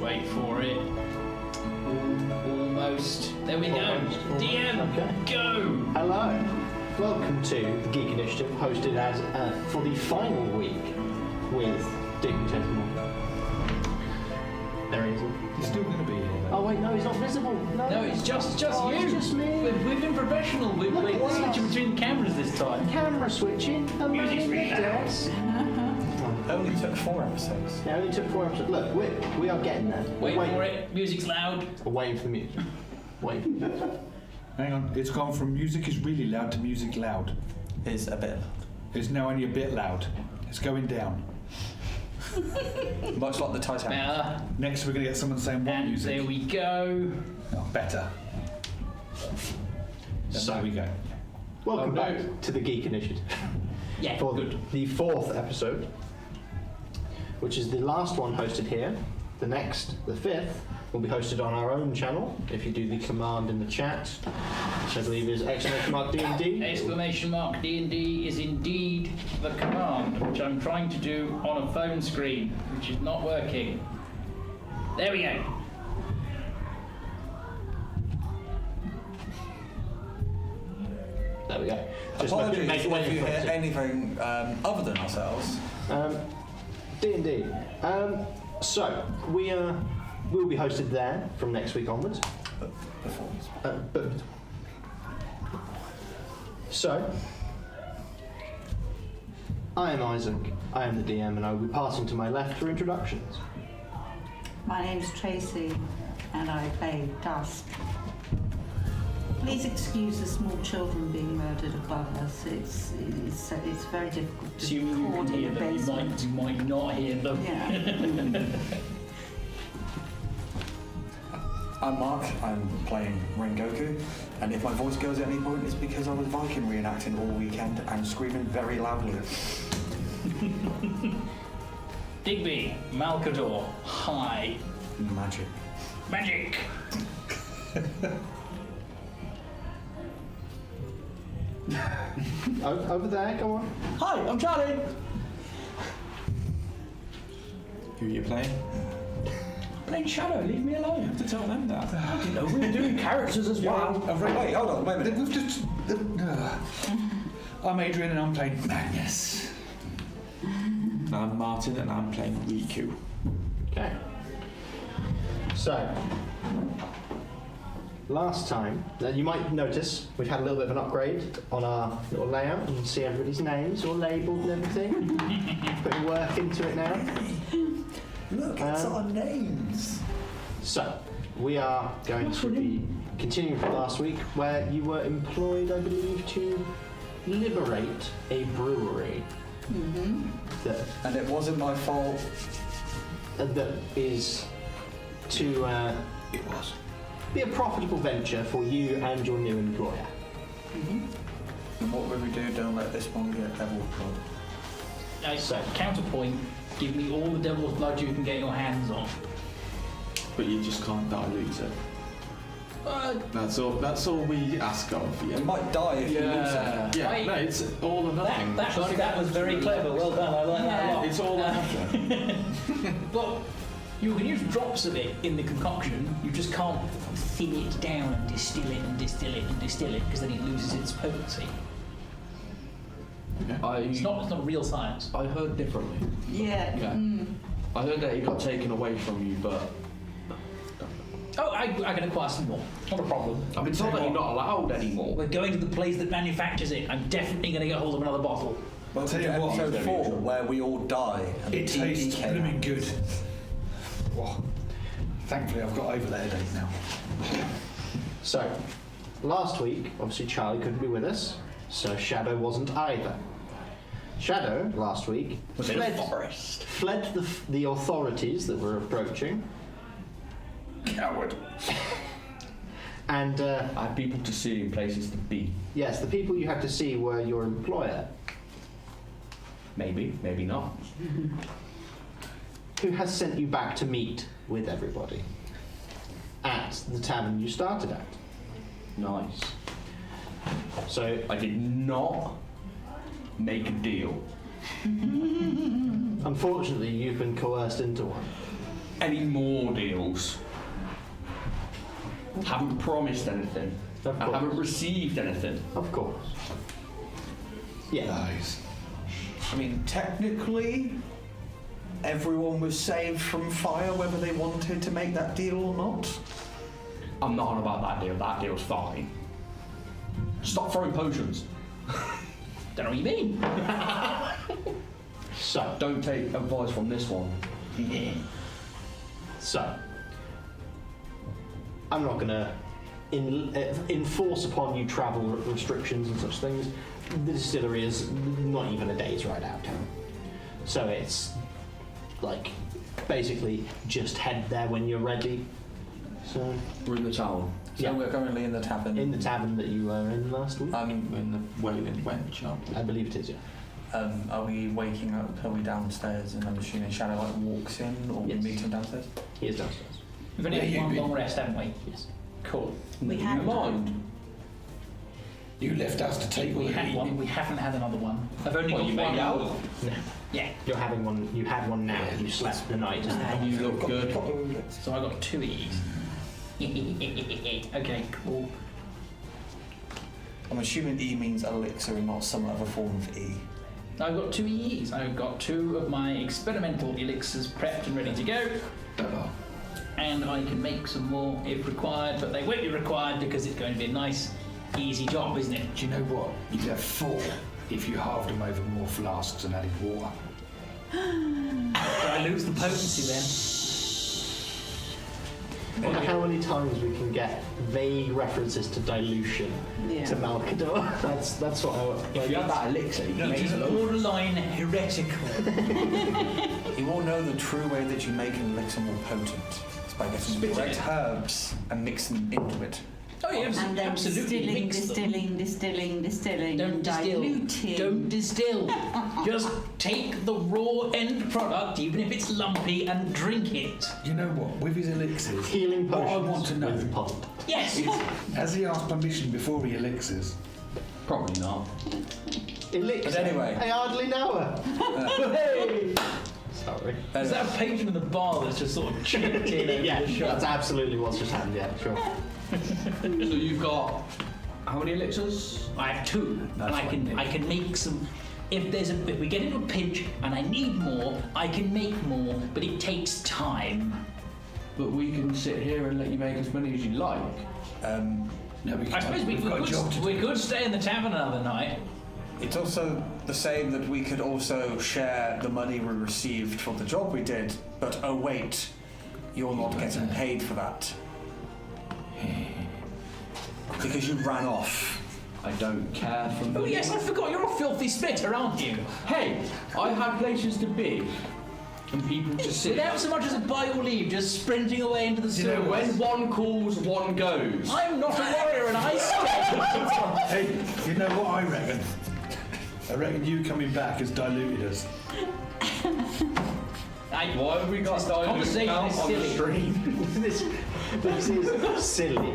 Wait for it. Almost. There we go. DM, go! Hello. Welcome to the Geek Initiative, hosted as for the final week with Dick and Gentleman. There he is. He's still going to be here, though. Oh wait, no, he's not visible. No, it's just you. It's just me. We've been professional. We're switching between cameras this time. Camera switching. Music's really loud. Only took 4 episodes. Yeah, only took 4 episodes. Look, we are getting there. Wait for it. Music's loud. We're waiting for the music. Waiting for the music. Hang on, it's gone from music is really loud to music loud. Is a bit. It's now only a bit loud. It's going down. Much like the Titanic. Better. Next, we're going to get someone saying what And music. there we go. Oh, better. So there we go. Welcome back to the Geek Initiative. Yeah, for good. the 4th episode, which is the last one hosted here. The next, the 5th, will be hosted on our own channel. If you do the command in the chat, which I believe is !D&D. Exclamation mark D&D is indeed the command, which I'm trying to do on a phone screen, which is not working. There we go. There we go. Apologies make if way you for hear it. anything other than ourselves. D&D. So we'll be hosted there from next week onwards. So I am Isaac. I am the DM, and I will be passing to my left for introductions. My name's Tracy, and I play Dusk. Please excuse the small children being murdered above us. It's very difficult to Assuming you record can in hear the them, basement. you might not hear them. Yeah. I'm Mark, I'm playing Rengoku, and if my voice goes at any point, it's because I was Viking reenacting all weekend and screaming very loudly. Digby, Malcador, hi. Magic. Magic! Over there, go on. Hi, I'm Charlie! Who are you playing? Playing Shadow, leave me alone. You have to tell them that. You know, we're doing characters as well. Wait, hold on, wait a minute. We've just. I'm Adrian, and I'm playing Magnus. And I'm Martin, and I'm playing rhi-koo. Okay. So, last time, you might notice we've had a little bit of an upgrade on our little layout. You can see everybody's names all labelled and everything. Putting work into it now. Look, it's our names. So, we are going to be continuing from last week, where you were employed, I believe, to liberate a brewery. Mm-hmm. And it wasn't my fault. That is to It was. be a profitable venture for you and your new employer. Mm-hmm. And what would we do? Don't let this one get devil's blood. So, counterpoint, give me all the devil's blood you can get your hands on. But you just can't dilute it. That's all we ask of you. You might die if you lose it. Yeah, Right. no, it's all or nothing. That was very clever. Well done. I like that a lot. It's all or nothing. Well, you can use drops of it in the concoction. You just can't thin it down and distill it and distill it and distill it, because then it loses its potency. It's not real science. I heard differently. Yeah. Okay. Mm. I heard that it got taken away from you, but Oh, I can acquire some more. Not a problem. I've been told that you're not allowed anymore. We're going to the place that manufactures it. I'm definitely going to get hold of another bottle. Well, Tell you what, episode 4, where we all die. And It the TV tastes came blooming out. good. Oh, thankfully, I've got over there days now. So, last week, obviously Charlie couldn't be with us, so Shadow wasn't either. Shadow, last week, Was in a forest. fled the authorities that were approaching, Coward. and I had people to see and places to be. yes, the people you had to see were your employer, Maybe, maybe not. who has sent you back to meet with everybody at the tavern you started at. Nice. So, I did not make a deal. unfortunately, you've been coerced into one. any more deals. Haven't promised anything. Of I course. haven't received anything. Of course. Yeah. Nice. I mean, technically, everyone was saved from fire, whether they wanted to make that deal or not. I'm not on about that deal. That deal's fine. Stop throwing potions. Don't know what you mean. So, Don't take advice from this one. So, I'm not going to enforce upon you travel restrictions and such things. The distillery is not even a day's ride out of town. So it's like basically just head there when you're ready. So, We're in the town. So Yeah. we're currently in the tavern. in the tavern that you were in last week, We're in the Wailing Wench, aren't we? I believe it is, yeah. Are we waking up? Are we downstairs? And I'm assuming Shadow like walks in, or Yes. we meet him downstairs. He is downstairs. We've only Where had you one been? long rest, haven't we? Yes. Cool. We You have mind? You left us to take all We the had one. evening. We haven't had another one. I've only What, got you made one. out? No. Yeah. You're having one. You had one now. You slept the night. You look good. So I got 2 of these. Okay, cool. I'm assuming E means elixir and not some other form of E. I've got 2 EEs. I've got 2 of my experimental elixirs prepped and ready to go. And I can make some more if required, but they won't be required because it's going to be a nice, easy job, isn't it? Do you know what? You'd have 4 if you halved them over more flasks and added water. But I lose the potency then. I wonder how many times we can get vague references to dilution Yeah. to Malkador. That's what I If you have that elixir, you can It make is loads. borderline heretical. You all know the true way that you make an elixir more potent. It's by getting the Spit correct it. herbs and mixing them into it. Oh yeah, And then absolutely. Mix them. distilling, Don't and distill. diluting. Don't distill. Just take the raw end product, even if it's lumpy, and drink it. You know what? With his elixirs, healing what potions I want to know with pulp. Yes. is, has he asked permission before he elixirs? Probably not. Elixir. But anyway. I hardly know her. Hey! Sorry. Is that a patron of the bar that's just sort of chipped in over Yeah, the shop? that's absolutely what's just happened. Yeah, sure. So you've got how many elixirs? I have 2, That's and what I can make some. If we get into a pinch and I need more, I can make more, but it takes time. But we can sit here and let you make as many as you like. No, we I can't. suppose We've got a job to we do. could stay in the tavern another night. It's also the same that we could also share the money we received for the job we did, but oh wait, you're not getting paid for that. Because you ran off. I don't care for Oh money. yes, I forgot. You're a filthy splitter, aren't you? Hey, I had places to be, and people just sit. Without so much as a by your leave, just sprinting away into the You know, sewers. when one calls, one goes. I'm not a warrior and I stay. Hey, you know what I reckon? I reckon you coming back has diluted us. Why have we got diluted Conversation out is on the silly. stream? this is silly.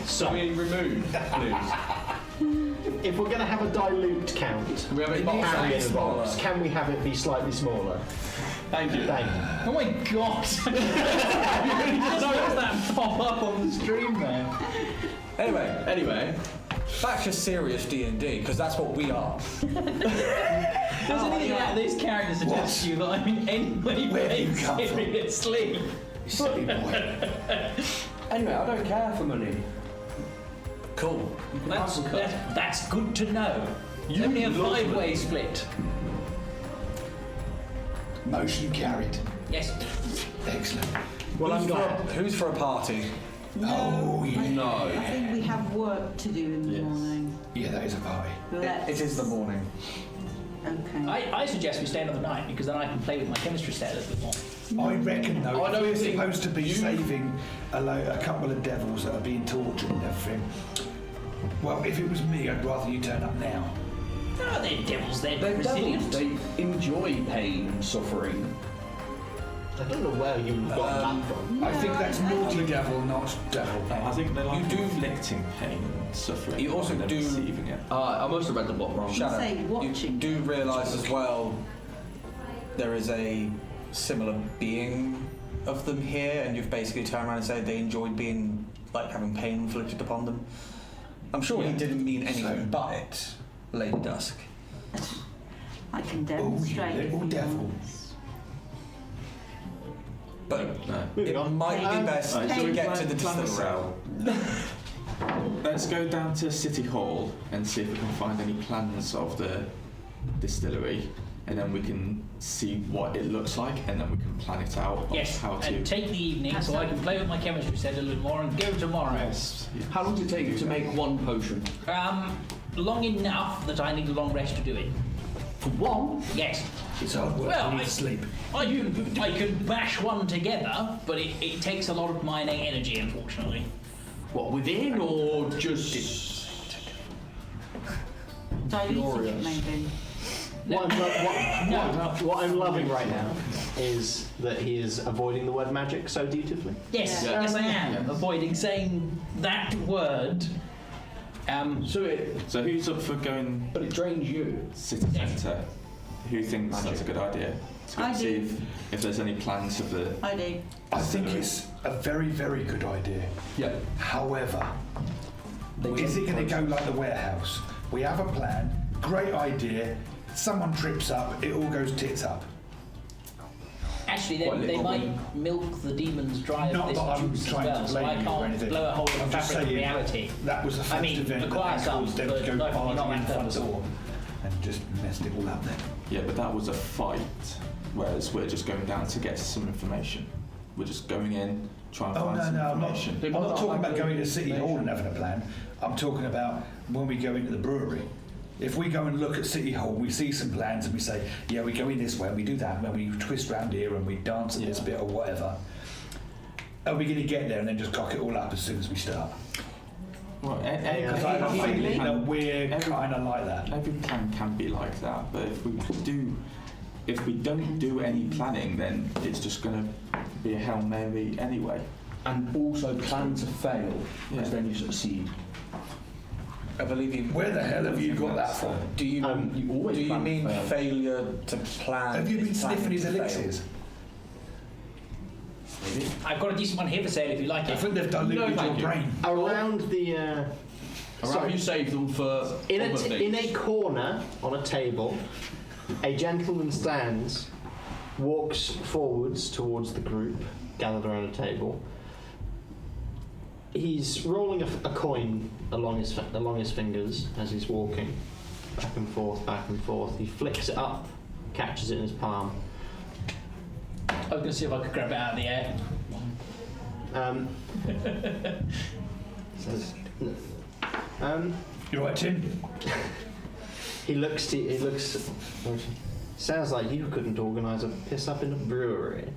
So, I mean, removed, please. if we're going to have a dilute count, Can we have it It boxed needs to out? be in a smaller. box, can we have it be slightly smaller? Thank you. Thank you. Oh my god! You just watched that pop up on the stream there. Anyway, back to serious D&D, because that's what we are. Does anything about this character suggest to you that I'm in any way Where do you playing come from? seriously? Silly boy. Anyway, I don't care for money. Cool. That's good to know. It's only a love 5-way split. Motion carried. Yes. Excellent. Well, I'm glad. Who's for a party? Oh, yeah. No. I think we have work to do in the Yes. morning. Yeah, that is a party. It is the morning. Okay. I suggest we stay another night because then I can play with my chemistry set a little bit more. I reckon, though, I if don't we're think supposed to be you- saving a couple of devils that are being tortured and everything. Well, if it was me, I'd rather you turn up now. No, they're devils. They're They're resilient. devils. They enjoy pain and suffering. I don't know where you got that from. I think that's naughty devil, not devil. I think they like You do- inflicting pain and suffering. You also rather than do- receiving it. I must have read the book wrong. Shadow, Say you watching. do realise as well there is a similar being of them here, and you've basically turned around and said they enjoyed being, like, having pain inflicted upon them. I'm sure he didn't mean anything but it, Lady Dusk. I can demonstrate. you if little you devil. want. But No. it might be best Right, to so we get plan- to the plan this distillery. out. Let's go down to City Hall and see if we can find any plans of the distillery, and then we can see what it looks like, and then we can plan it out of Yes, how to. and take the evening so I can play with my chemistry set a little more and go tomorrow. Yes. Yeah. How long does it take you to make one potion? Long enough that I need a long rest to do it. For one? Yes. It's hard work. Well, you need to sleep. I can bash one together, but it takes a lot of my energy, unfortunately. What, within or just... Diluting it, Glorious. maybe. What I'm loving right now is that he is avoiding the word magic so dutifully. Yes, Yeah. yes I am. Avoiding saying that word. So who's up for going But it drains you. city centre? Who thinks that's a good idea? To go I and see do. if there's any plans of the. I do. I think it's a very, very good idea. Yeah. However, They is it get going to go like the warehouse? We have a plan, great idea, someone trips up, it all goes tits up. Actually, Quite they literally. might milk the demons dry Not of that this I'm juice as trying well, to so I blame you or can't anything. blow a hole in I'm the just fabric of saying reality. That was the first I mean, event acquire that some, caused them but to go not barging that in front purposeful. door and just messed it all up then. Yeah, but that was a fight, whereas we're just going down to get some information. We're just going in, trying to Oh find no, some no, I'm not. information. I'm not talking about going to City Hall and having a plan. I'm talking about when we go into the brewery. If we go and look at City Hall, we see some plans and we say, yeah, we go in this way, we do that, and then we twist round here and we dance at this bit or whatever. Are we going to get there and then just cock it all up as soon as we start? Well, Because I have a feeling that we're kind of like that. every plan can be like that, but if we don't do any planning, then it's just going to be a Hail Mary anyway. And also plan to fail, because Yeah. then you succeed. I believe you. Where the hell have you got that from? Do you? You always do you plan to mean fail. failure to plan? Have you been is planning sniffing his to fail? elixirs? I've got a decent one here for sale if you like I it. think they've diluted thank your you. brain. Around the Around you save them for in other a things. corner on a table, a gentleman stands, walks forwards towards the group gathered around a table. He's rolling a coin along his fingers as he's walking, back and forth, back and forth. He flicks it up, catches it in his palm. I was going to see if I could grab it out of the air. Says, You right, Tim? he looks. Sounds like you couldn't organise a piss up in a brewery.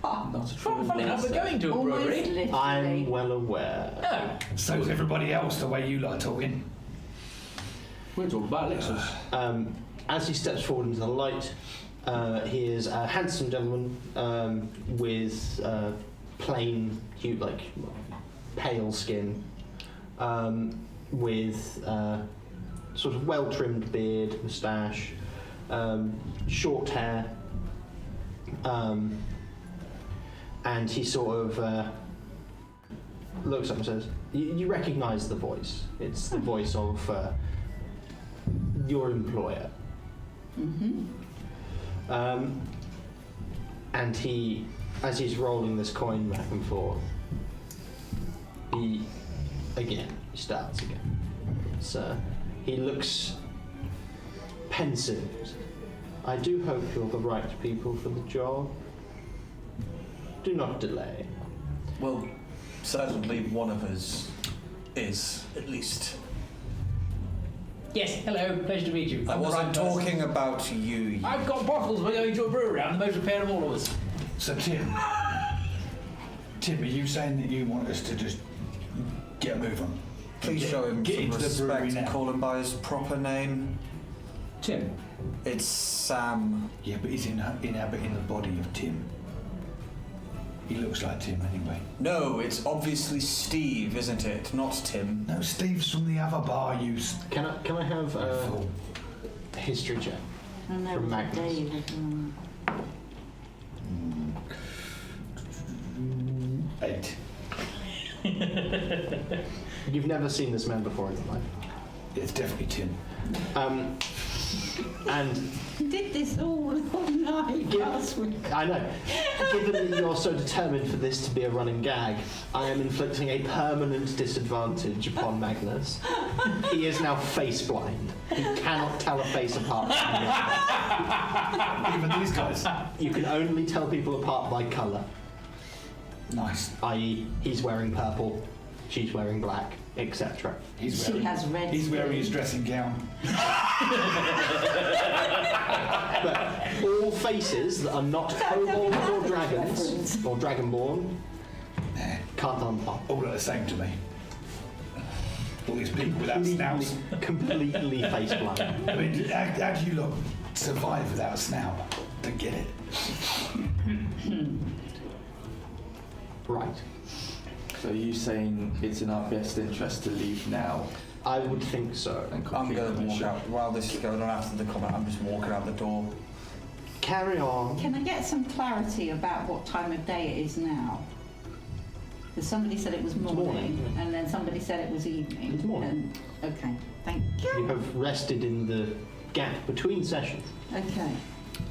Not a true Funny enough, we're going to a Almost brewery. literally. I'm well aware. Oh, So's everybody else, the way you like talking. We're talking about elixirs. As he steps forward into the light, he is a handsome gentleman with plain, pale skin, with sort of well-trimmed beard, moustache, short hair, and he sort of looks up and says, "You recognise the voice? It's the voice of your employer." And he, as he's rolling this coin back and forth, he starts again. So he looks pensive. "I do hope you're the right people for the job. Do not delay." Well, certainly one of us is, at least. yes, hello, pleasure to meet you. I I'm the wasn't right person. talking about you. I've got bottles, we're going to a brewery, I'm the most prepared of all of us. So Tim, are you saying that you want us to just get a move on? Please show him Get some into the brewery respect and now. call him by his proper name. Tim, It's Sam. Yeah, but he's inhabiting the body of Tim. He looks like Tim anyway. No, it's obviously Steve, isn't it? Not Tim. No, Steve's from the other bar you Can I have a fool. history check? And there From was a Magnus. David. You've never seen this man before in your life. It's definitely Tim. And You did this all night last week. I know. Given that you're so determined for this to be a running gag, I am inflicting a permanent disadvantage upon Magnus. He is now face blind. He cannot tell a face apart from the other. Even these guys. You can only tell people apart by colour, Nice. i.e. he's wearing purple, she's wearing black, etc. She has red. He's wearing his dressing gown. But all faces that are not kobolds or dragons, or dragonborn, can't tell them apart. All look the same to me. All these people without snouts. Completely face blind. I mean, how do you lot survive without a snout? Don't get it. Right. So are you saying it's in our best interest to leave now? I would think so. And I'm complete going the to walk mission? out. While this is going on after the comment, I'm just walking out the door. Carry on. Can I get some clarity about what time of day it is now? Because somebody said it was morning, morning. and then somebody said it was evening. It's morning. Okay, thank You you. have rested in the gap between sessions. Okay,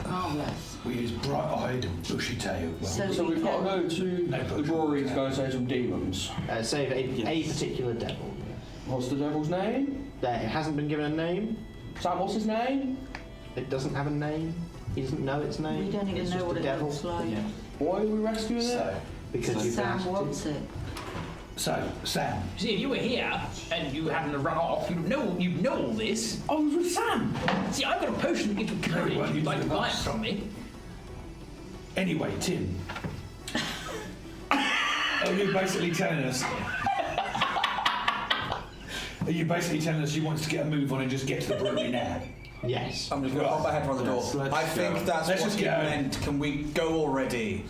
marvellous. We use bright-eyed, bushy-tailed. Well, So we've got to go to No, the brewery to go and say some demons. Save a Yes. particular devil. What's the devil's name? There, it hasn't been given a name. Sam, what's his name? It doesn't have a name. He doesn't know its name. We don't even It's know just what a it devil. looks like. Yeah. Why are we rescuing it? Because you've Sam asked wants it. So, Sam, See, if you were here and you happened to run off, you'd know all this. I was with Sam. See, I've got a potion that gives you courage. well, If you'd like to you buy it must. from me. anyway, Tim. Are you basically telling us? Are you basically telling us you want us to get a move on and just get to the brewery now? Yes. I'm just going to pop my head around the door. Let's I go. think that's Let's what just you go. meant. Can we go already?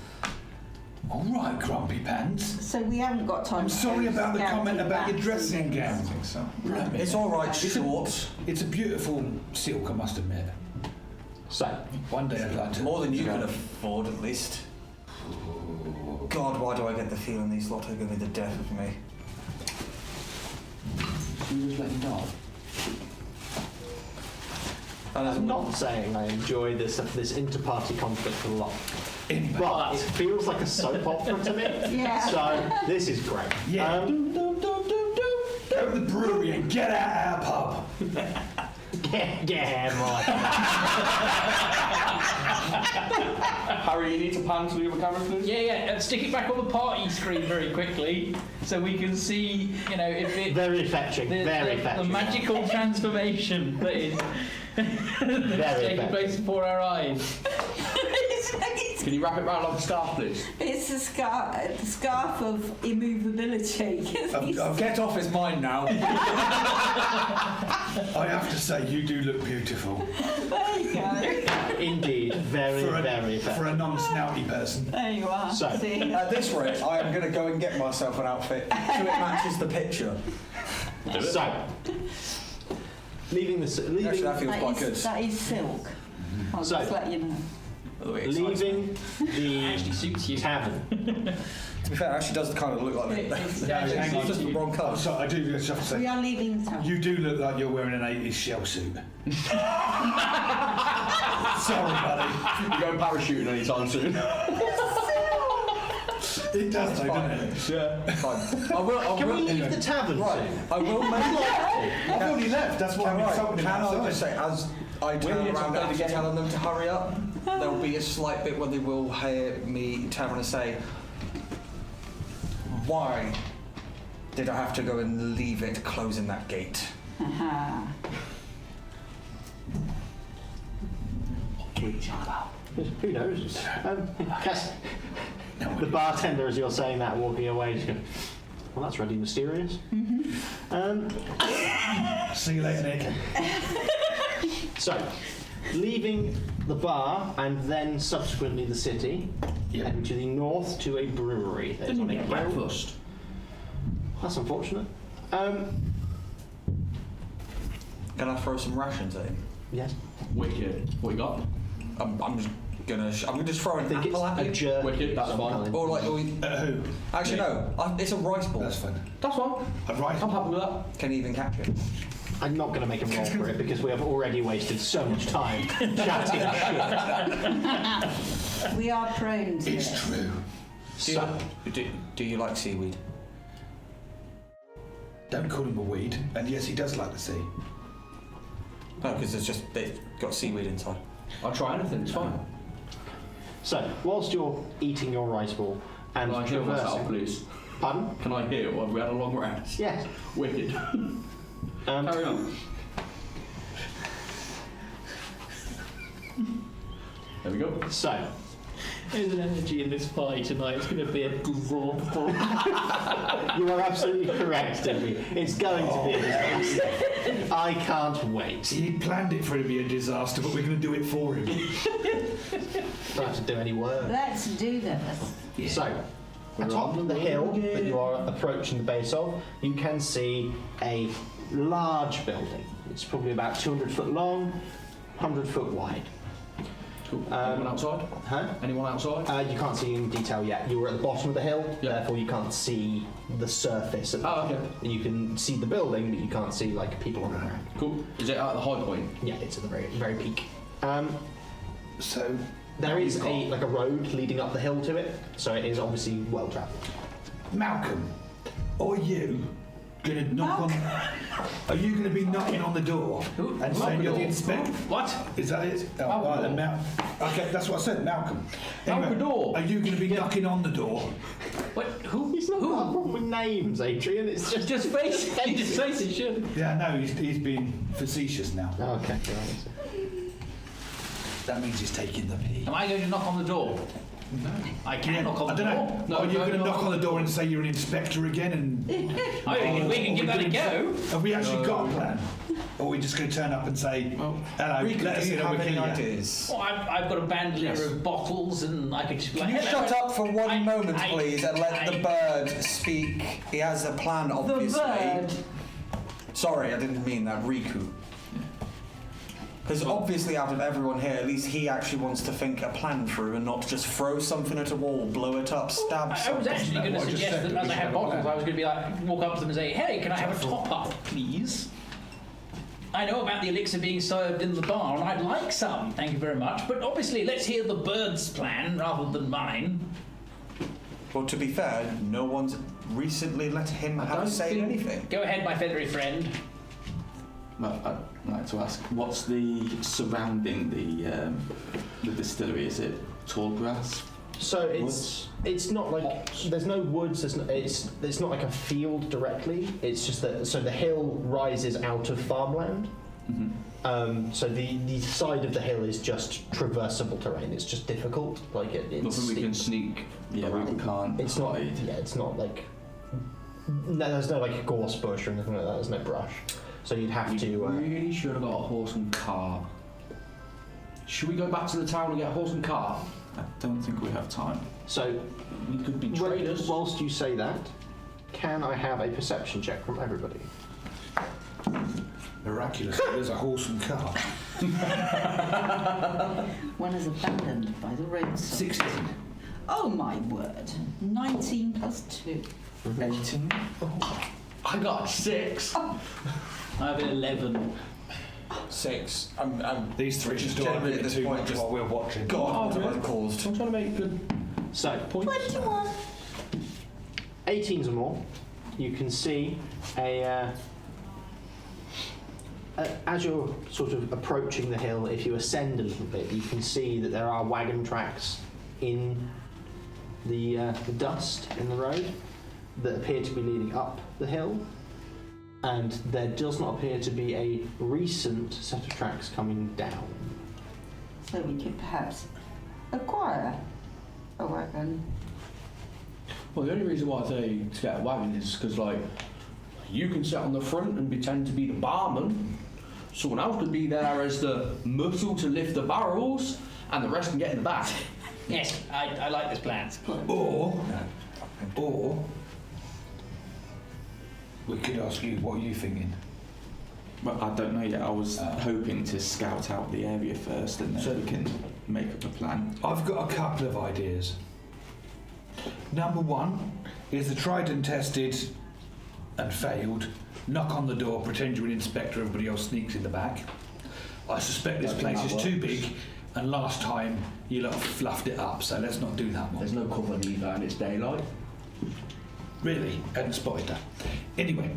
All right, Grumpy Pants. So we haven't got time. I'm sorry about the comment about your dressing I gown. think so. Blimey. It's all right, short. It's a beautiful silk, I must admit. So, One day I'd like to. More than you can afford, at least. God, why do I get the feeling these lot are going to be the death of me? You just let him know. I'm not saying I enjoy this inter-party conflict a lot, Anyway, but it feels like a soap opera to me. Yeah. So this is great. Yeah. Go to the brewery and get out of our pub. Yeah, right. Harry, you need to pan to the other camera, please. Yeah. Stick it back on the party screen very quickly so we can see, if it. Very fetching. Very the fetching. magical transformation that is that's taking place before our eyes. Can you wrap it round like a scarf, please? It's the scarf of immovability. Get off his mind now. I have to say, you do look beautiful. There you go. Indeed, very, For very a effective. non-snouty person. There you are. So- See? At this rate, I am going to go and get myself an outfit so it matches the picture. So, leaving Actually, that feels quite good. That is silk. I'll So- just let you know. By the way, it excites me. leaving Actually the suits you. tavern. To be fair, it actually does kind of look like it. It's It's just the wrong colour. I'm sorry, I do just have to We say, are leaving the town. you do look like you're wearing an 80s shell suit. Sorry, buddy. You're going parachuting anytime soon. It does, though, doesn't it? Yeah. Fine. I will. Can we leave the tavern Right. soon? I will make. I've already left, that's what I'm insulting Can him I outside. just say, as I turn need to around play the after game. telling them to hurry up, there'll be a slight bit where they will hear me turn around and say, "Why did I have to go and leave it closing that gate?" Aha. Who knows? Cass, the bartender, as you're saying that, walking away, just going, well, that's really mysterious. See you later, Nick. So, leaving the bar and then subsequently the city, Yeah. heading to the north to a brewery. that is Didn't on a even get hill. breakfast. That's unfortunate. Can I throw some rations at him? Yes. Wicked. What you got? I'm just gonna just throw an I think apple at it's you. a jerk. Wicked, that's fine. Or like, Who? actually no, it's a rice ball. That's fine. That's fine. Right. I'm happy with that. Can you even catch it? I'm not going to make him roll for it because we have already wasted so much time chatting shit. We are prone to It's it. true. So, Do you like seaweed? Don't call him a weed. And yes, he does like the sea. No, because they've got seaweed inside. I'll try anything, it's fine. so whilst you're eating your rice ball and Can I heal myself, traversing... please? Pardon? Can I heal? Have we had a long rest? Yes. Wicked. Carry on. There we go. So, There's an energy in this fight tonight. It's going to be a disaster. you are absolutely correct, Debbie. It's going to be a disaster. I can't wait. He planned it for it to be a disaster, but we're going to do it for him. Don't have to do any work. Let's do this. So, atop of the hill that you are approaching the base of, you can see a large building. It's probably about 200 foot long, 100 foot wide. Cool. Anyone outside? Huh? Anyone outside? You can't see in detail yet. You were at the bottom of the hill, Yeah. therefore you can't see the surface. Oh, okay. You can see the building, but you can't see like people on the ground. Cool. Is it at the high point? Yeah, it's at the very, very peak. So, There is a road leading up the hill to it, so it is obviously well travelled. Malcolm, are you going to knock on... Are you going to be knocking on the door and saying you're the inspector? What? Is that it? Oh, right, then okay, that's what I said, Malcolm. Malcador. Are you going to be knocking on the door? What? Who? He's not got a problem with names, Adrian. It's just face it. You just face it, should. Yeah, no, he's being facetious now. Okay. Right. That means he's taking the pee. Am I going to knock on the door? No. I can knock on I the don't door. know. No, Are you don't going to knock knock on the door and say you're an inspector again? And I mean, we can give that a go. have we actually got a plan? Or are we just going to turn up and say, hello, let us Do you know have we're any here? ideas? Well, I've got a bandolier Yes. of bottles, and I could just be like, Can you "Hello." shut up for one moment, I- please, and let the bird speak? He has a plan, obviously. bird. Sorry, I didn't mean that. rhi-koo. Because obviously, out of everyone here, at least he actually wants to think a plan through and not just throw something at a wall, blow it up, stab I was something. actually going to what I just suggest said, that that as we I should have have a bottles, plan. I was going to be like, walk up to them and say, "Hey, can I have a top up, please? I know about the elixir being served in the bar, and I'd like some. Thank you very much. But obviously, let's hear the bird's plan rather than mine." Well, to be fair, no one's recently let him have a don't say in think- anything. Go ahead, my feathery friend. Well, I'd like to ask, what's the surrounding the distillery? Is it tall grass? So it's not like there's no woods. It's not like a field directly. It's just that the hill rises out of farmland. Mm-hmm. So the side of the hill is just traversable terrain. It's just difficult. Like it's Nothing we can sneak. Yeah, we can't. It's not. hide. Yeah, it's not like. No, there's no like gorse bush or anything like that. There's no brush. So you'd have We to. really should have got a horse and cart. Should we go back to the town and get a horse and cart? I don't think we have time. So We could be traders. whilst you say that, can I have a perception check from everybody? Miraculously, there's a horse and cart. One is abandoned by the roadside. 16. Oh my word. 19 plus 2. 18. I got 6. I have an 11. 6. These three just don't generally get at this too point much just while we're watching. God, what Oh, have I caused? I'm trying to make good So points. 21. 18s or more, you can see as you're sort of approaching the hill, if you ascend a little bit, you can see that there are wagon tracks in the dust in the road that appear to be leading up the hill, and there does not appear to be a recent set of tracks coming down. So we could perhaps acquire a wagon. Well, the only reason why I say to get a wagon is because, like, you can sit on the front and pretend to be the barman. Someone else could be there as the muscle to lift the barrels, and the rest can get in the back. Yes, I like this plan. Or we could ask you, what are you thinking? Well, I don't know yet. I was hoping to scout out the area first, and then So- we can make up a plan. I've got a couple of ideas. Number one is the tried and tested and failed. Knock on the door, pretend you're an inspector, everybody else sneaks in the back. I suspect this place is too big, and last time you lot fluffed it up, so let's not do that one. There's no cover either, and it's daylight. Really? Hadn't spotted that. Anyway,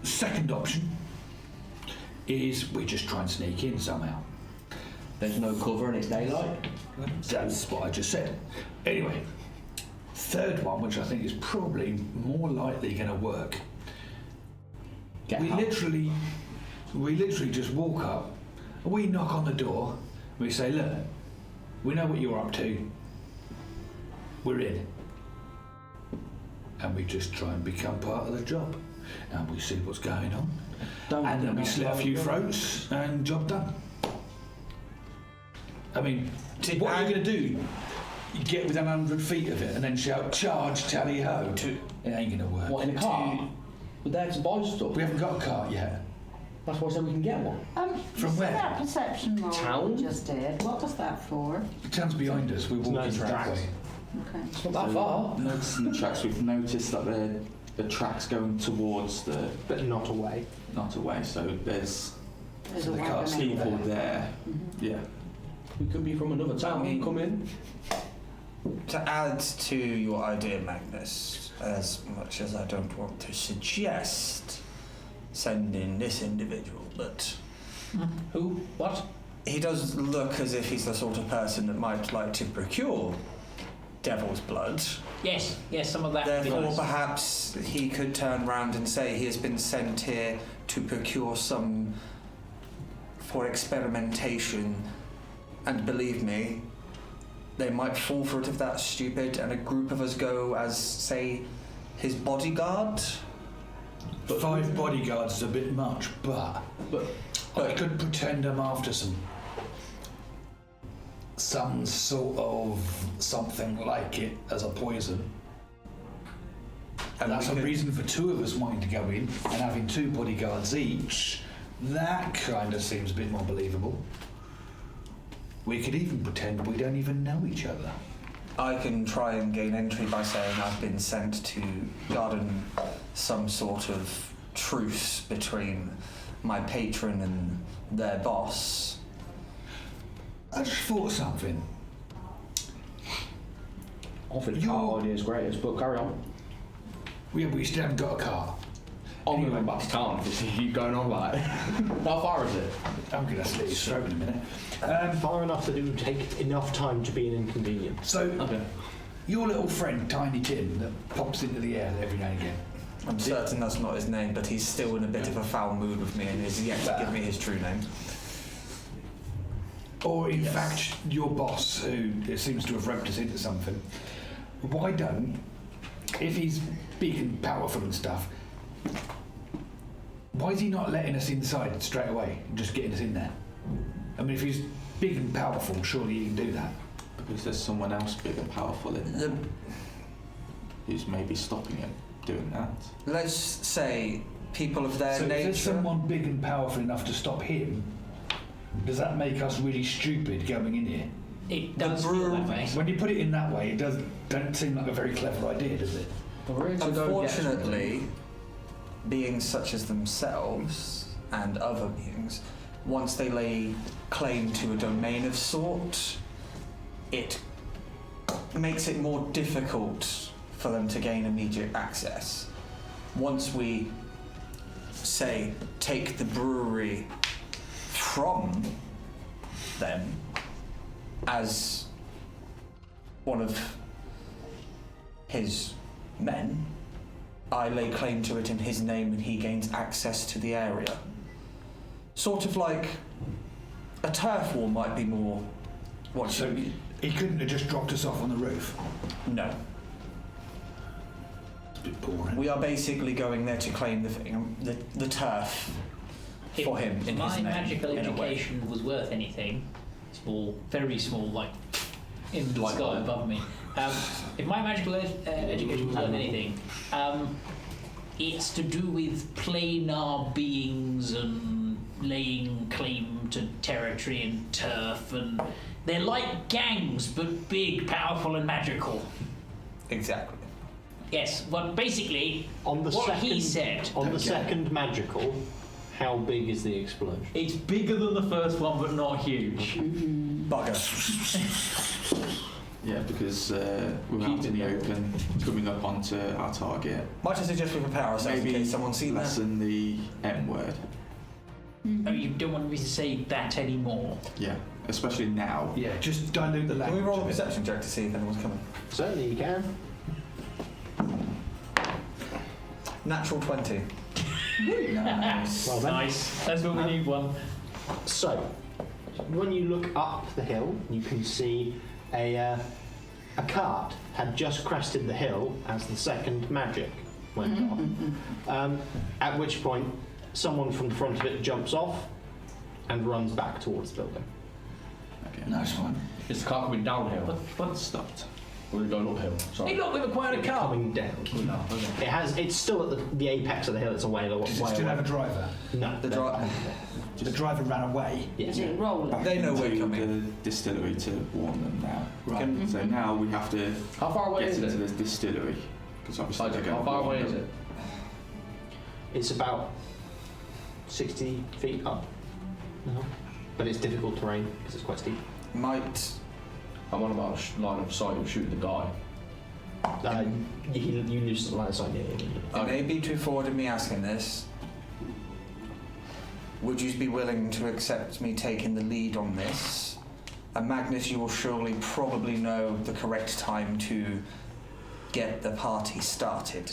second option is we just try and sneak in somehow. There's no cover and it's daylight. That's what I just said. Anyway, third one, which I think is probably more likely going to work. We literally just walk up, we knock on the door, we say, look, we know what you're up to, we're in. And we just try and become part of the job. And we see what's going on. And then we slit a few throats and job done. I mean, what are you going to do? You get within 100 feet of it and then shout, charge, tally-ho. It ain't going to work. What, in a car? We're there to buy stuff. We haven't got a cart yet. That's why I said we can get one. From where? That perception roll Town? we just did, what was that for? The town's behind us. We're walking that way. Okay. It's not that far. Noticing the tracks, we've noticed that the tracks going towards the... But not away. Not away, so there's There's a the cart's wagon people anyway. there. Yeah. We could be from another town and come in. To add to your idea, Magnus, as much as I don't want to suggest sending this individual, but Who? What? he does look as if he's the sort of person that might like to procure devil's blood. Yes, some of that would be Therefore, nice. perhaps he could turn around and say he has been sent here to procure some for experimentation. And believe me, they might fall for it if that's stupid, and a group of us go as, say, his bodyguard. 5 bodyguards is a bit much, but I could pretend I'm after some sort of something like it as a poison. And that's a reason for 2 of us wanting to go in and having 2 bodyguards each. That kind of seems a bit more believable. We could even pretend we don't even know each other. I can try and gain entry by saying I've been sent to garden some sort of truce between my patron and their boss. I just thought of something. I think the car idea is greatest, but carry on. Yeah, we still haven't got a car. I'm going back to town if you keep going on like How far is it? I'm going to slit his throat in a minute. Far enough that it would take enough time to be an inconvenience. So, Okay. your little friend, Tiny Tim, that pops into the air every now and again. I'm certain that's not his name, but he's still in a bit of a foul mood with me and is yet to give me his true name. Or, in fact, your boss, who seems to have roped us into something. Why don't, if he's big and powerful and stuff, why is he not letting us inside straight away and just getting us in there? I mean, if he's big and powerful, surely he can do that. Because there's someone else big and powerful in there who's maybe stopping him doing that. Let's say people of their So if nature. there's someone big and powerful enough to stop him, does that make us really stupid going in here? It does feel that way. When you put it in that way, it don't seem like a very clever idea, does it? Unfortunately, beings such as themselves and other beings, once they lay claim to a domain of sort, it makes it more difficult for them to gain immediate access. Once we, say, take the brewery from them as one of his men, I lay claim to it in his name and he gains access to the area. Sort of like a turf war might be more what So you... he couldn't have just dropped us off on the roof. No. It's a bit boring. We are basically going there to claim the thing, the turf for him in my his name. magical in a way. education was worth anything, small, very small, like in the sky above me. If my magical education was worth anything, it's to do with planar beings and laying claim to territory and turf, and they're like gangs, but big, powerful, and magical. Exactly. Yes, but basically, On the what he second, said. on the second magical, how big is the explosion? It's bigger than the first one, but not huge. Bugger. Yeah, because we're out in the open, coming up onto our target. Might I suggest we prepare ourselves in case someone's seen that? Lessen the M word. Oh, you don't want me to say that anymore? Yeah, especially now. Yeah, just dilute the Can language. we roll a bit. perception check to see if anyone's coming? Certainly you can. Natural 20. Nice. Well then. Nice. That's what we need one. So, when you look up the hill, you can see a cart had just crested the hill as the second magic went off. At which point, someone from the front of it jumps off and runs back towards the building. Okay. Nice one. Is the car coming downhill? But stopped. Or are we going uphill? Sorry. Hey, look, we've acquired a It's car. coming down. No, okay. It's still at the apex of the hill. It's a way away. Does it still have a driver? No. The driver. The driver ran away. Is Yes. it rolling? They know we're To coming. the distillery to warn them now. Right. So now we have to How far away get is into it? the distillery. Because obviously Isaac, they're how going far to away warn is them. it? It's about 60 feet up. But it's difficult terrain because it's quite steep. Might. I'm on about a line of sight of shooting the guy. You lose the line of sight near you. It may be too forward in me asking this. Would you be willing to accept me taking the lead on this? And Magnus, you will surely probably know the correct time to get the party started.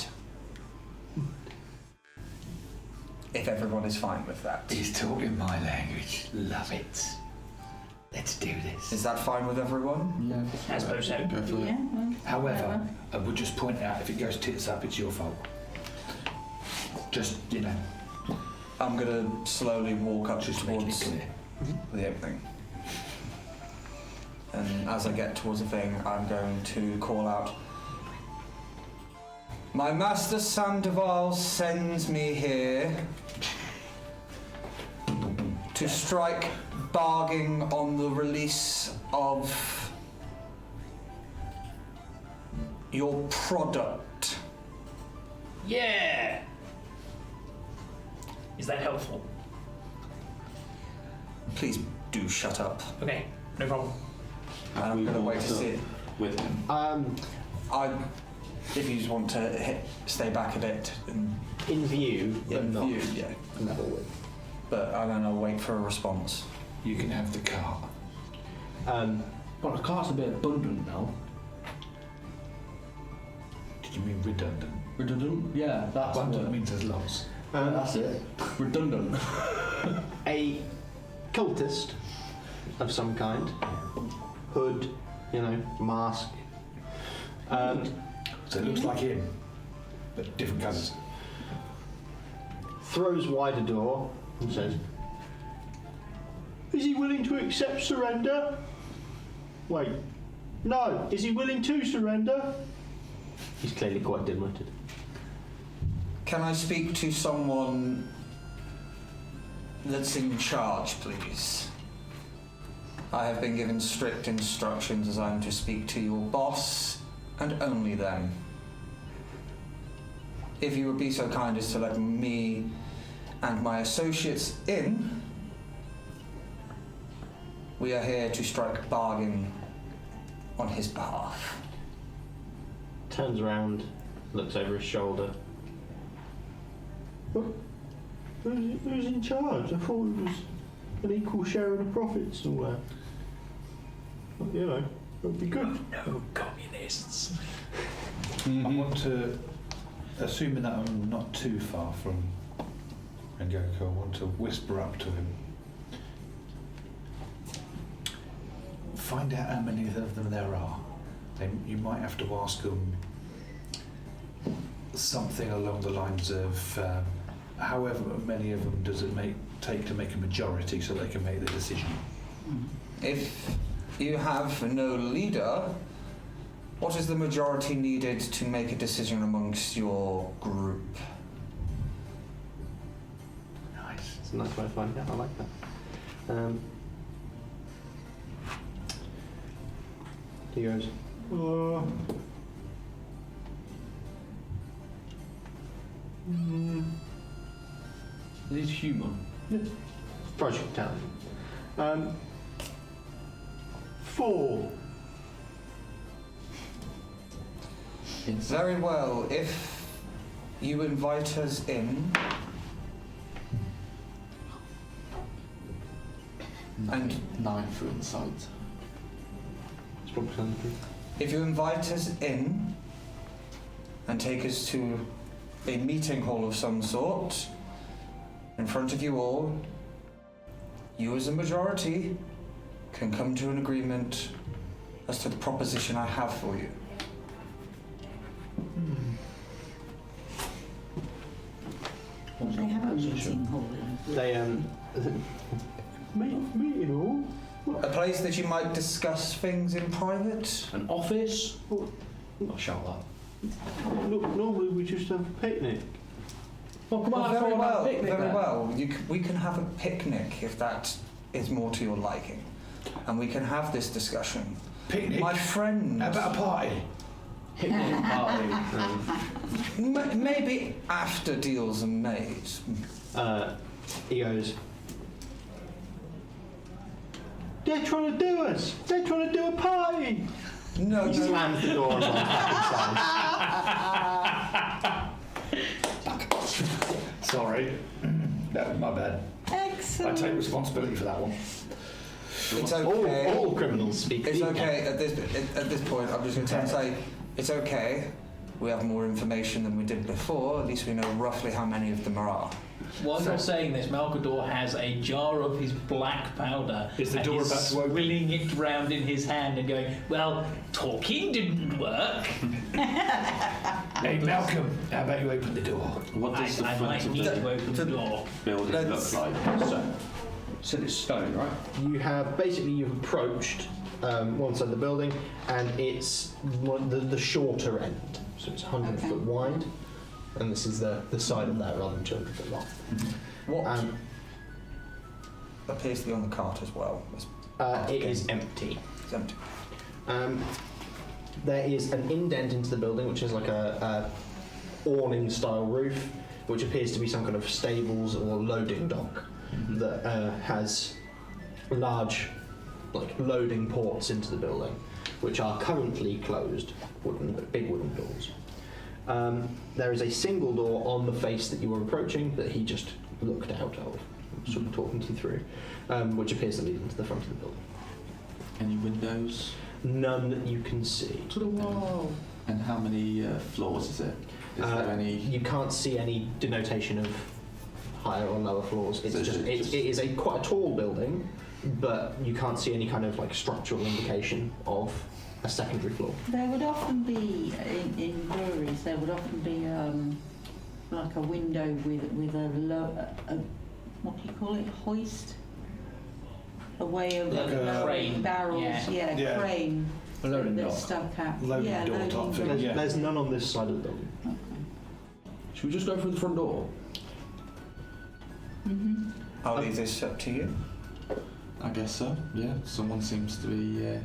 If everyone is fine with that. He's talking my language. Love it. Let's do this. Is that fine with everyone? Yeah, I suppose so. Go for it. Yeah. Well, However, whatever. I would just point out if it goes tits up, it's your fault. Just, you know, I'm gonna slowly walk up just making it towards clear. the opening. And as I get towards the thing, I'm going to call out, "My master Sandoval sends me here to strike bargain on the release of your product." Yeah. Is that helpful? Please do shut up. Okay, no problem. And I'm We going to wait to walked see up it. with him. If you just want to stay back a bit and In view, but in not view, yeah. never would. But I don't know, wait for a response. You can have the car. But the car's a bit abundant now. Did you mean redundant? Redundant? Yeah, that's Abundant what. means there's lots. That's it. Redundant. A cultist of some kind, hood, mask. So it looks like him, but different colours. Throws wide a door and says, "Is he willing to accept surrender?" Wait. No. Is he willing to surrender? He's clearly quite dim-witted. Can I speak to someone that's in charge, please? I have been given strict instructions as I'm to speak to your boss and only them. If you would be so kind as to let me and my associates in, we are here to strike bargain on his behalf. Turns around, looks over his shoulder. What? Who's in charge? I thought it was an equal share of the profits and all that. It would be good. No communists. I want to, assuming that I'm not too far from Rengoku, I want to whisper up to him. Find out how many of them there are. Then you might have to ask them something along the lines of however many of them does it take to make a majority so they can make the decision. If you have no leader, what is the majority needed to make a decision amongst your group? Nice. a nice way of finding out. I like that. He goes, It is human. as far as you can tell. 4. Very well. If you invite us in, and 9 for insight. It's probably something. if you invite us in and take us to a meeting hall of some sort, in front of you all, you as a majority can come to an agreement as to the proposition I have for you. They have a meeting hall. They meeting all. A place that you might discuss things in private? An office? I'll shout that. Look, normally we just have a picnic. Well, come Well, on, very well, picnic very then. well. We can have a picnic if that is more to your liking. And we can have this discussion. Picnic? My friend... How about a party? Picnic party. Maybe after deals are made. He goes, they're trying to do us. They're trying to do a party. No, He no. slams the door on the inside. Sorry. No, my bad. I Excellent. take responsibility for that one. It's okay. All criminals speak. It's the okay. At this point, I'm just going to say it's okay. We have more information than we did before. At least we know roughly how many of them there are. While you're saying this, Malkador has a jar of his black powder. Is the and door he's about to open? swilling it round in his hand and going, well, talking didn't work. Hey, Malcolm, how about you open the door? What does the I front might of need the to open the door. building Let's- look like? So, said it's stone, right? You have basically you've approached one side of the building, and it's the shorter end, so it's 100 Okay. foot wide, and this is the side of that rather than 200 foot long. What appears to be on the cart as well? It is empty. It's empty. There is an indent into the building, which is like a awning style roof, which appears to be some kind of stables or loading dock that has large loading ports into the building, which are currently closed, big wooden doors. There is a single door on the face that you were approaching that he just looked out of, sort of talking to you through, which appears to lead into the front of the building. Any windows? None that you can see. To the wall. And how many floors is it? Is there any? You can't see any denotation of higher or lower floors. It's So just it's it is quite a tall building, but you can't see any kind of structural indication of a secondary floor. There would often be, in breweries, there would often be like a window with a what do you call it, hoist? A way of Like a crane. barrels, Yeah. crane A loading that's dock. stuck out. Loading yeah, door loading type thing, door. yeah. There's none on this side of the building. Should we just go through the front door? Mm-hmm. I'll leave this up to you. I guess so. Yeah. Someone seems to be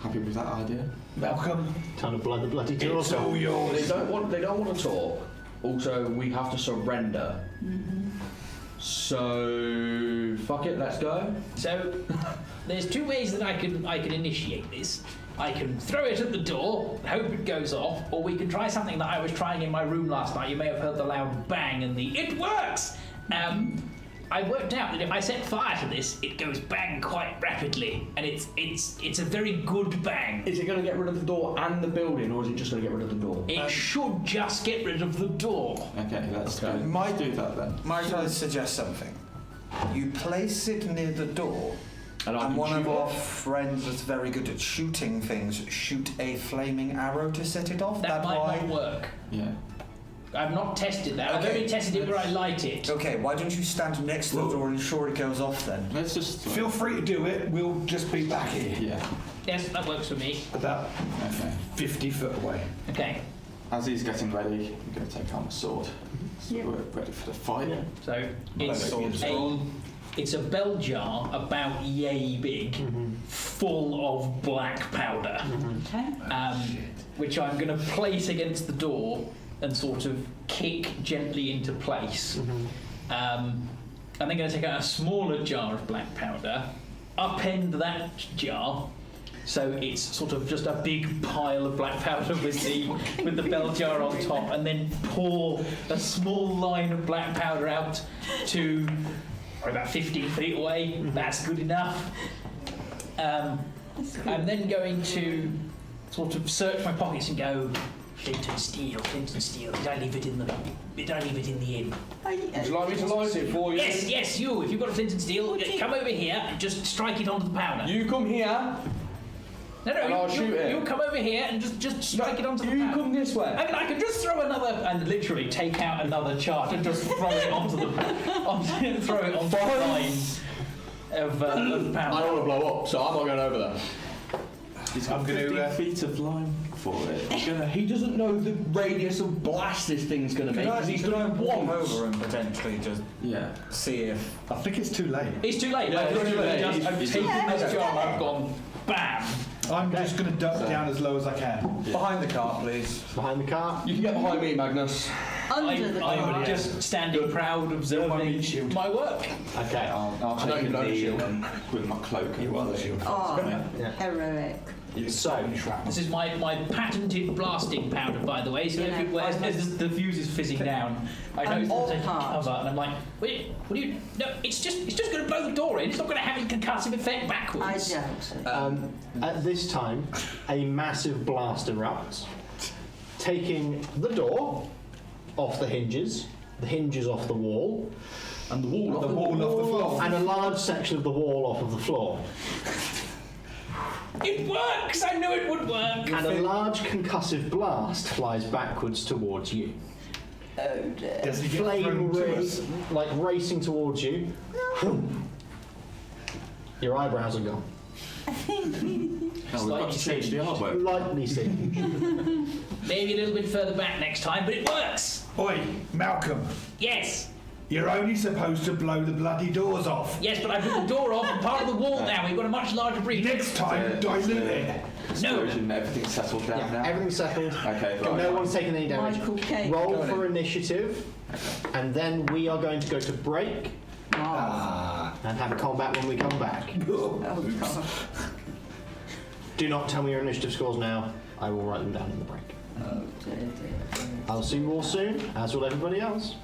happy with that idea. Malcolm, Time to blood the bloody door. it's all They yours. don't want to talk. Also, we have to surrender. So fuck it, let's go. So there's two ways that I can initiate this. I can throw it at the door, hope it goes off, or we can try something that I was trying in my room last night. You may have heard the loud bang and the "it works." I worked out that if I set fire to this, it goes bang quite rapidly, and it's a very good bang. Is it going to get rid of the door and the building, or is it just going to get rid of the door? It should just get rid of the door. Okay, let's Okay. go. Might- Let's do that then. Might I suggest something? You place it near the door, And I and can one of shoot our it? friends that's very good at shooting things shoot a flaming arrow to set it off. That might why? not work. Yeah. I've not tested that. I've Okay. only tested it where I light it. Okay, why don't you stand next to the door and ensure it goes off then? Let's just. Feel free to do it. We'll just be back here. Yeah. Yes, that works for me. About Okay. 50 foot away. Okay. As he's getting ready, I'm going to take out my sword. So Yeah. we're ready for the fight. Yeah. So it's a bell jar about yay big, full of black powder, Okay. which I'm going to place against the door and sort of kick gently into place. I'm then going to take out a smaller jar of black powder, upend that jar, so it's sort of just a big pile of black powder with the bell jar on top, and then pour a small line of black powder out to about 15 feet away. That's good enough. I'm then going to sort of search my pockets and go, flint and steel. Did I leave it in the inn? Would you like me to light it for you? Yes, you. If you've got a flint and steel, come over here and just strike it onto the powder. You come here. No, and I'll shoot it. You come over here and just strike it onto the powder. You come this way. I can just throw another and literally take out another charge and just throw it onto the line of powder. I don't want to blow up, so I'm not going over there. He's got 15 feet of line for it. He doesn't know the radius of blast this thing's going to make because he's done it walk once. over and potentially just see if... I think it's too late. It's too late. Yeah, I've it's too late. I've taken this jar, I've gone bam. I'm just going to duck down as low as I can. Behind the car, please. Behind the car. You can get behind me, Magnus. Under the I'm car. just standing proud, observing my work. Okay. I'll I don't take even a know the knee shield. and with my cloak. You are the shield. Oh, Yeah. heroic. So, This is my patented blasting powder, by the way. So Yeah. as the fuse is fizzing down, I An know odd it's part. cover, and I'm like, wait, what do you? No, it's just going to blow the door in. It's not going to have any concussive effect I backwards. doubt it. at this time, a massive blast erupts, taking the door off the hinges off the wall, And the wall. The wall off the floor. and a large section of the wall off of the floor. It works. I knew it would work. And a large concussive blast flies backwards towards you. Oh dear. Does he get Flame thrown to us? racing towards you. Your eyebrows are gone. No, we've got to change the artwork. Lightly singed. Maybe a little bit further back next time, but it works. Oi, Malcolm, Yes. you're only supposed to blow the bloody doors off. Yes, but I put the door off and part of the wall now. We've got a much larger breach. Next time, dilute it. Explosion, everything's settled down now. Everything's settled. Okay, No right. one's taken any damage. Michael Caine. Roll for initiative, and then we are going to go to break and have combat when we come back. Oh, God. Do not tell me your initiative scores now. I will write them down in the break. Oh, dear, dear, dear. I'll see you all soon, as will everybody else.